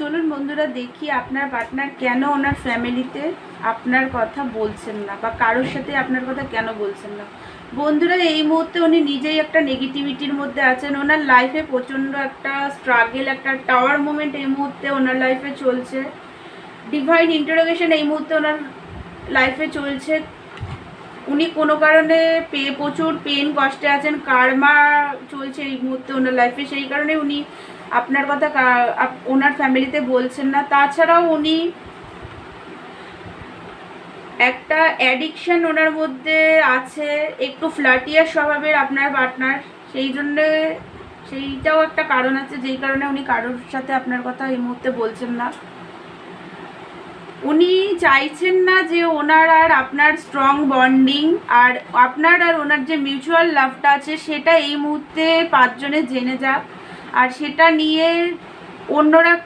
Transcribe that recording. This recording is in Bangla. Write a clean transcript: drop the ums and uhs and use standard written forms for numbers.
চলুন বন্ধুরা দেখি আপনার পার্টনার কেন ওনার ফ্যামিলিতে আপনার কথা বলছেন না, বা কারোর সাথে আপনার কথা কেন বলছেন না। বন্ধুরা এই মুহূর্তে উনি নিজেই একটা নেগেটিভিটির মধ্যে আছেন। ওনার লাইফে প্রচণ্ড একটা স্ট্রাগল, একটা টাওয়ার মোমেন্ট এই মুহূর্তে ওনার লাইফে চলছে। ডিভাইন ইন্টারোগেশন এই মুহূর্তে ওনার লাইফে চলছে। উনি কোনো কারণে প্রচুর পেন কষ্টে আছেন, কার্মা চলছে এই মুহূর্তে ওনার লাইফে, সেই কারণে উনি আপনার কথা ওনার ফ্যামিলিতে বলছেন না। তাছাড়াও উনি একটা অ্যাডিকশন ওনার মধ্যে আছে, একটু ফ্লাটিয়ার স্বভাবের আপনার পার্টনার, সেই জন্যে সেইটাও একটা কারণ আছে যেই কারণে উনি কারোর সাথে আপনার কথা এই মুহূর্তে বলছেন না। উনি চাইছেন না যে ওনার আর আপনার স্ট্রং বন্ডিং, আর আপনার আর ওনার যে মিউচুয়াল লাভটা আছে সেটা এই মুহূর্তে 5 জনে জেনে যাক, আর সেটা নিয়ে অন্যরা একটা